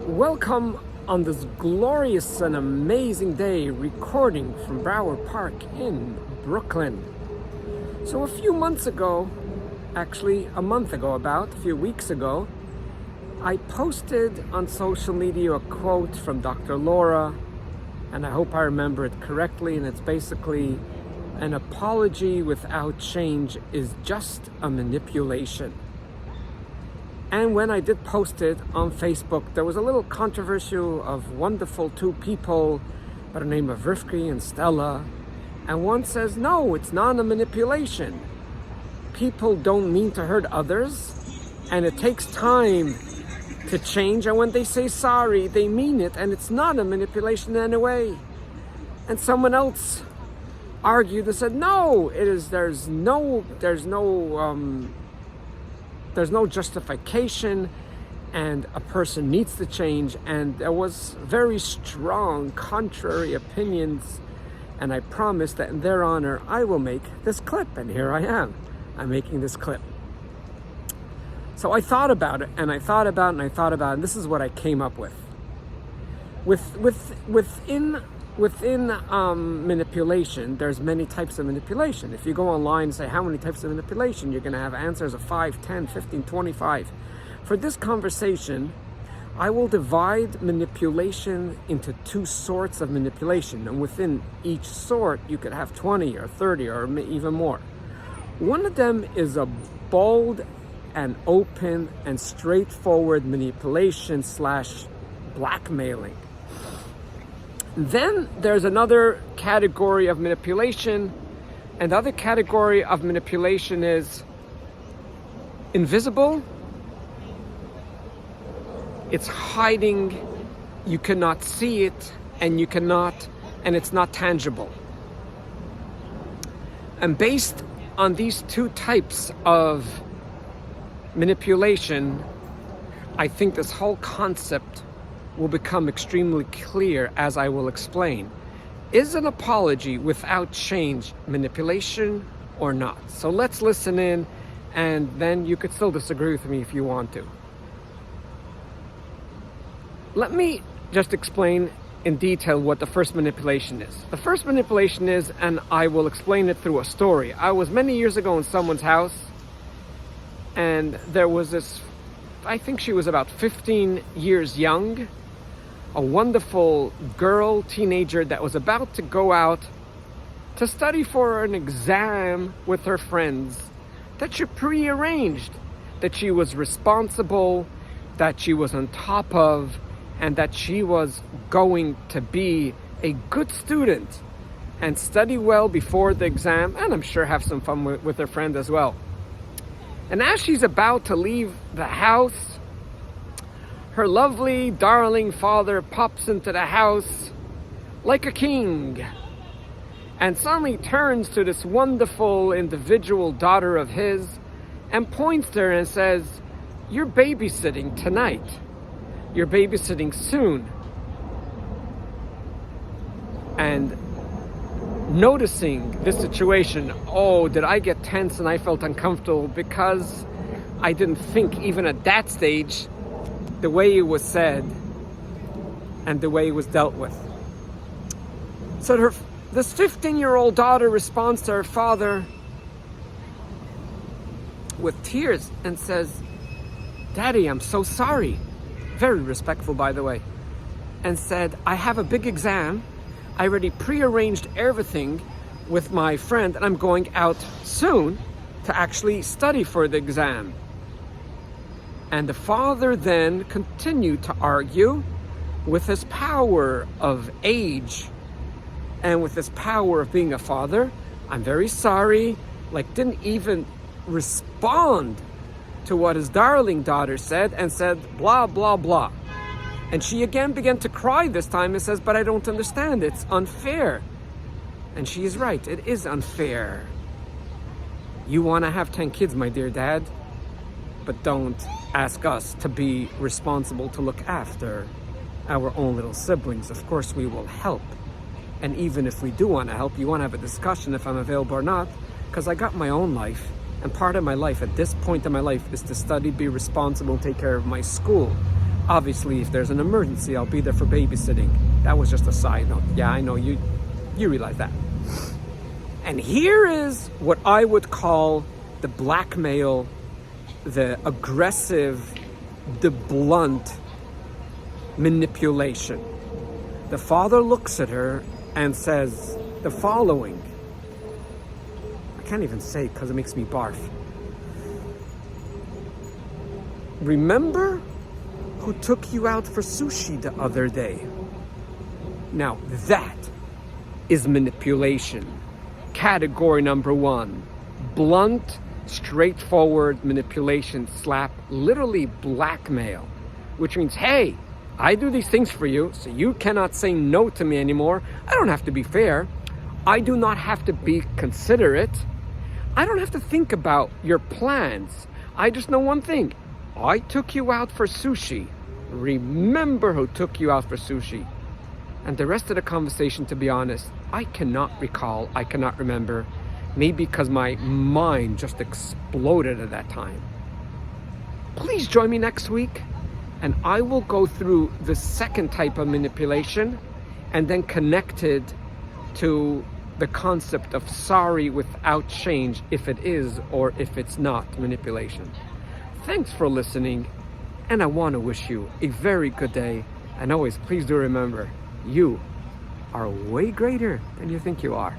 Welcome on this glorious and amazing day, recording from Broward Park in Brooklyn. So a few months ago, actually a month ago, a few weeks ago, I posted on social media a quote from Dr. Laura, and I hope I remember it correctly, and it's basically, an apology without change is just a manipulation. And when I did post it on Facebook, there was a little controversial of wonderful two people by the name of Rivki and Stella. And one says, no, it's not a manipulation. People don't mean to hurt others, and it takes time to change. And when they say sorry, they mean it, and it's not a manipulation in any way. And someone else argued and said, no, it is. There's no justification, and a person needs to change. And there was very strong contrary opinions, and I promised that in their honor I will make this clip, and here I am. I'm making this clip. So I thought about it, and I thought about it, and this is what I came up with. Within manipulation, there's many types of manipulation. If you go online and say how many types of manipulation, you're going to have answers of 5, 10, 15, 25. For this conversation, I will divide manipulation into two sorts of manipulation, and within each sort you could have 20 or 30 or even more. One of them is a bold and open and straightforward manipulation / blackmailing. Then there's another category of manipulation, and the other category of manipulation is invisible. It's hiding, you cannot see it, and it's not tangible. And based on these two types of manipulation, I think this whole concept will become extremely clear, as I will explain. Is an apology without change manipulation or not? So let's listen in, and then you could still disagree with me if you want to. Let me just explain in detail what the first manipulation is. The first manipulation is, and I will explain it through a story. I was many years ago in someone's house, and there was this, I think she was about 15 years young, a wonderful girl, teenager, that was about to go out to study for an exam with her friends that she prearranged, that she was responsible, that she was on top of, and that she was going to be a good student and study well before the exam, and I'm sure have some fun with her friend as well. And as she's about to leave the house, her lovely, darling father pops into the house like a king, and suddenly turns to this wonderful individual daughter of his and points to her and says, "You're babysitting tonight. You're babysitting soon." And noticing this situation, did I get tense, and I felt uncomfortable, because I didn't think, even at that stage, the way it was said and the way it was dealt with. So this 15-year-old daughter responds to her father with tears and says, "Daddy, I'm so sorry." Very respectful, by the way. And said, "I have a big exam. I already prearranged everything with my friend, and I'm going out soon to actually study for the exam." And the father then continued to argue with his power of age and with his power of being a father. "I'm very sorry," didn't even respond to what his darling daughter said, and said blah, blah, blah. And she again began to cry this time and says, "But I don't understand, it's unfair." And she is right, it is unfair. You want to have 10 kids, my dear dad, but don't ask us to be responsible to look after our own little siblings. Of course we will help. And even if we do want to help, you want to have a discussion if I'm available or not, because I got my own life. And part of my life at this point in my life is to study, be responsible, take care of my school. Obviously, if there's an emergency, I'll be there for babysitting. That was just a side note. Yeah, I know you realize that. And here is what I would call the blackmail, the aggressive, the blunt manipulation. The father looks at her and says the following. I can't even say it because it makes me barf. Remember who took you out for sushi the other day? Now that is manipulation. Category number 1. Blunt, straightforward manipulation, slap, literally blackmail. Which means, hey, I do these things for you, so you cannot say no to me anymore. I don't have to be fair. I do not have to be considerate. I don't have to think about your plans. I just know one thing. I took you out for sushi. Remember who took you out for sushi. And the rest of the conversation, to be honest, I cannot recall, I cannot remember. Maybe because my mind just exploded at that time. Please join me next week, and I will go through the second type of manipulation and then connect it to the concept of sorry without change, if it is or if it's not manipulation. Thanks for listening, and I want to wish you a very good day. And always, please do remember, you are way greater than you think you are.